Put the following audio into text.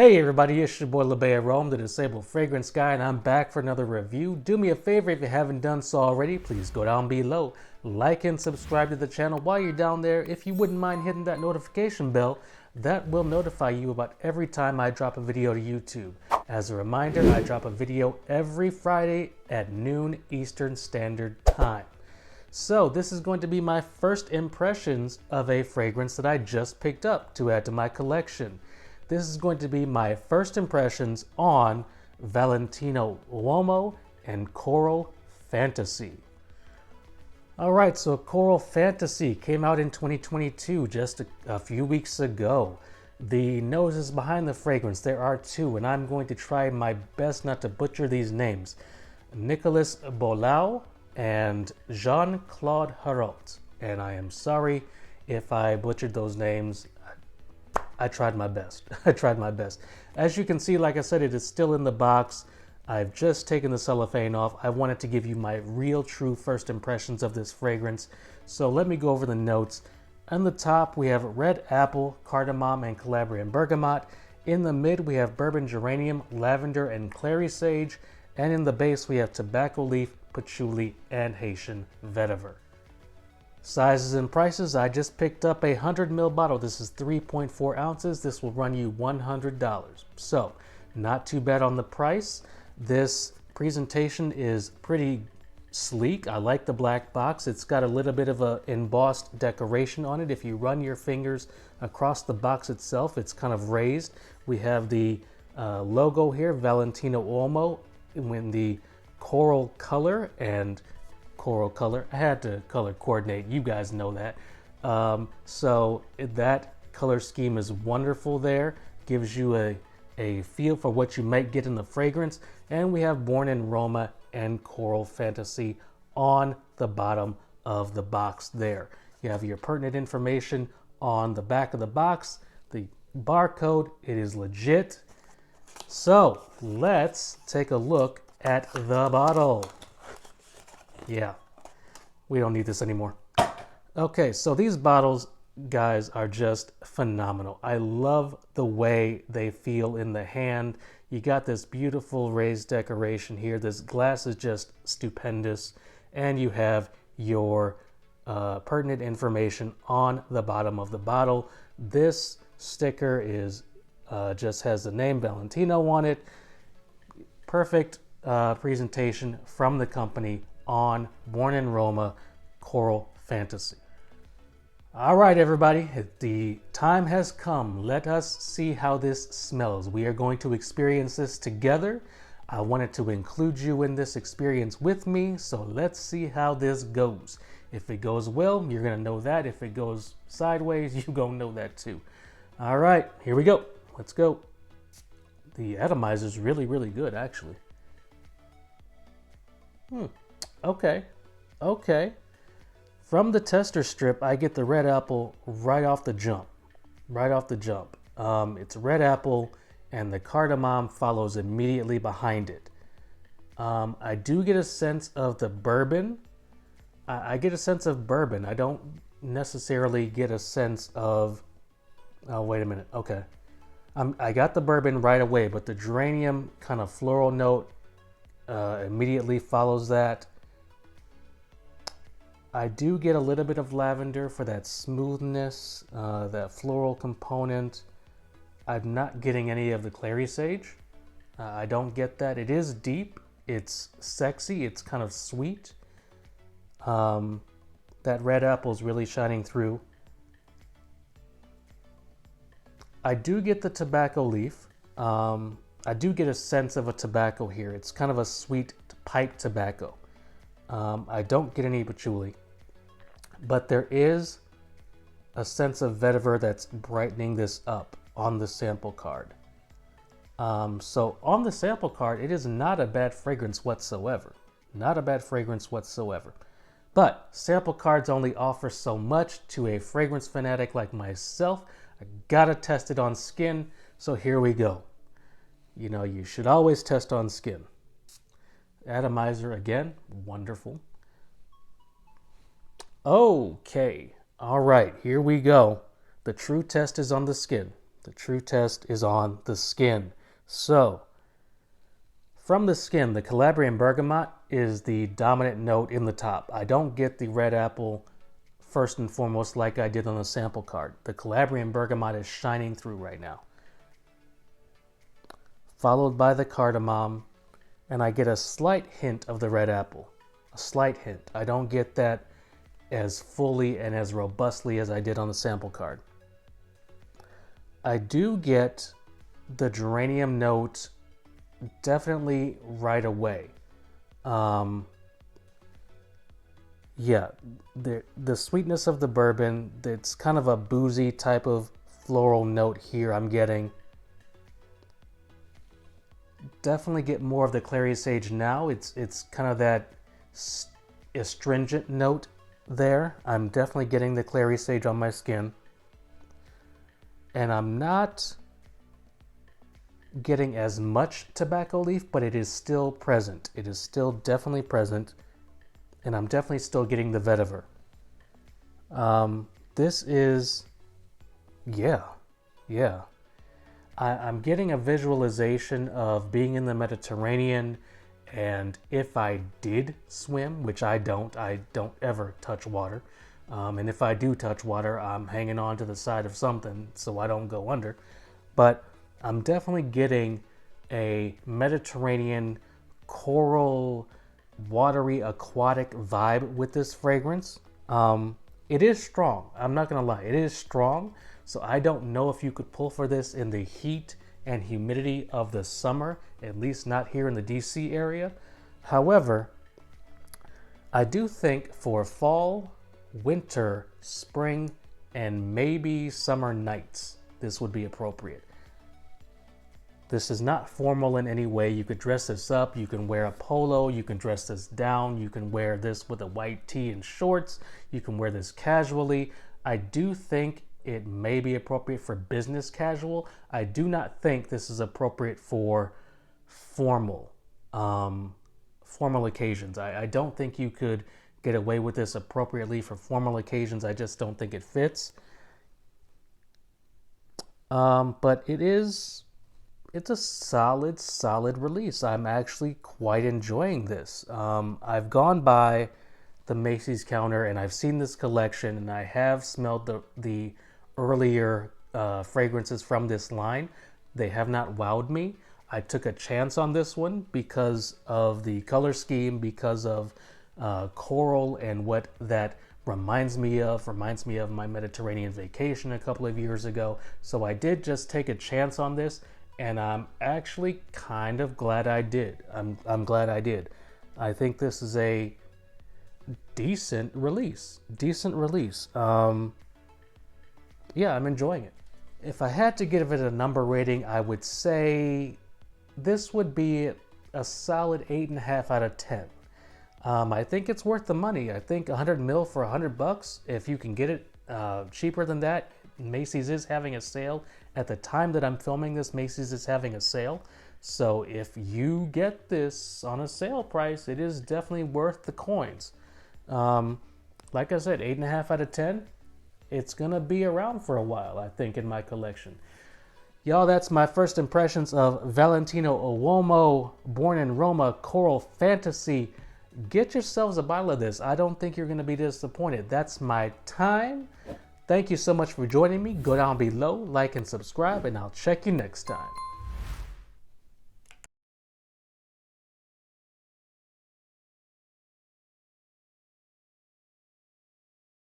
Hey everybody, it's your boy labbearome, the disabled fragrance guy, and I'm back for another review. Do me a favor if you haven't done so already, please go down below, like and subscribe to the channel. While you're down there, if you wouldn't mind hitting that notification bell, that will notify you about every time I drop a video to YouTube. As a reminder, I drop a video every Friday at noon Eastern Standard Time. So this is going to be my first impressions of a fragrance that I just picked up to add to my collection. This is going to be my first impressions on Valentino Uomo and Coral Fantasy. All right, so Coral Fantasy came out in 2022, just a few weeks ago. The noses behind the fragrance, there are two, and I'm going to try my best not to butcher these names. Nicolas Bolau and Jean-Claude Harault. And I am sorry if I butchered those names. I tried my best. I tried my best. As you can see, like I said, it is still in the box. I've just taken the cellophane off. I wanted to give you my real, true first impressions of this fragrance. So let me go over the notes. On the top, we have red apple, cardamom, and Calabrian bergamot. In the mid, we have bourbon geranium, lavender, and clary sage. And in the base, we have tobacco leaf, patchouli, and Haitian vetiver. Sizes and prices, I just picked up a 100ml bottle. This is 3.4 ounces. This will run you $100. So, not too bad on the price. This presentation is pretty sleek. I like the black box. It's got a little bit of a embossed decoration on it. If you run your fingers across the box itself, it's kind of raised. We have the logo here, Valentino Uomo, in the coral color and coral color. I had to color coordinate. You guys know that. So that color scheme is wonderful there. Gives you a feel for what you might get in the fragrance. And we have Born in Roma and Coral Fantasy on the bottom of the box there. You have your pertinent information on the back of the box. The barcode, it is legit. So let's take a look at the bottle. Yeah, we don't need this anymore. Okay, so these bottles, guys, are just phenomenal. I love the way they feel in the hand. You got this beautiful raised decoration here. This glass is just stupendous. And you have your pertinent information on the bottom of the bottle. This sticker is just has the name Valentino on it. Perfect presentation from the company on Born in Roma Coral Fantasy. All right, everybody, the time has come. Let us see how this smells. We are going to experience this together. I wanted to include you in this experience with me, so let's see how this goes. If it goes well, you're gonna know that. If it goes sideways, you're gonna know that too. All right, here we go. Let's go. The atomizer is really, really good, actually. Okay. From the tester strip, I get the red apple right off the jump. It's red apple, and the cardamom follows immediately behind it. I do get a sense of the bourbon. I get a sense of bourbon. I don't necessarily get a sense of... Oh, wait a minute. Okay. I got the bourbon right away, but the geranium kind of floral note immediately follows that. I do get a little bit of lavender for that smoothness, that floral component. I'm not getting any of the clary sage. I don't get that. It is deep. It's sexy. It's kind of sweet. That red apple is really shining through. I do get the tobacco leaf. I do get a sense of a tobacco here. It's kind of a sweet pipe tobacco. I don't get any patchouli, but there is a sense of vetiver that's brightening this up on the sample card. So on the sample card, it is not a bad fragrance whatsoever. Not a bad fragrance whatsoever. But sample cards only offer so much to a fragrance fanatic like myself. I gotta test it on skin, so here we go. You know, you should always test on skin. Atomizer again, wonderful. Okay, all right, here we go. The true test is on the skin. The true test is on the skin. So, from the skin, the Calabrian bergamot is the dominant note in the top. I don't get the red apple first and foremost like I did on the sample card. The Calabrian bergamot is shining through right now. Followed by the cardamom, and I get a slight hint of the red apple. A slight hint. I don't get that as fully and as robustly as I did on the sample card. I do get the geranium note definitely right away. Yeah, the sweetness of the bourbon, it's kind of a boozy type of floral note here I'm getting. Definitely get more of the clary sage now. It's kind of that astringent note there. I'm definitely getting the clary sage on my skin. And I'm not getting as much tobacco leaf, but it is still present. It is still definitely present. And I'm definitely still getting the vetiver. This is, yeah. I'm getting a visualization of being in the Mediterranean, and if I did swim, which I don't ever touch water. And if I do touch water, I'm hanging on to the side of something so I don't go under. But I'm definitely getting a Mediterranean coral, watery, aquatic vibe with this fragrance. It is strong. I'm not gonna lie, it is strong. So I don't know if you could pull for this in the heat and humidity of the summer, at least not here in the DC area. However, I do think for fall, winter, spring, and maybe summer nights, this would be appropriate. This is not formal in any way. You could dress this up. You can wear a polo. You can dress this down. You can wear this with a white tee and shorts. You can wear this casually. I do think it may be appropriate for business casual. I do not think this is appropriate for formal occasions. I don't think you could get away with this appropriately for formal occasions. I just don't think it fits. But it's a solid release. I'm actually quite enjoying this. I've gone by the Macy's counter and I've seen this collection, and I have smelled the earlier fragrances from this line. They have not wowed me. I took a chance on this one because of the color scheme, because of coral and what that reminds me of my Mediterranean vacation a couple of years ago. So I did just take a chance on this, and I'm actually kind of glad I did. I'm glad I did. I think this is a decent release. Yeah, I'm enjoying it. If I had to give it a number rating, I would say this would be a solid 8.5 out of 10. I think it's worth the money. I think 100 mil for $100, if you can get it cheaper than that. Macy's is having a sale. At the time that I'm filming this, Macy's is having a sale. So if you get this on a sale price, it is definitely worth the coins. Like I said, 8.5 out of 10. It's gonna be around for a while, I think, in my collection. Y'all, that's my first impressions of Valentino Uomo Born in Roma Coral Fantasy. Get yourselves a bottle of this. I don't think you're gonna be disappointed. That's my time. Thank you so much for joining me. Go down below, like and subscribe, and I'll check you next time.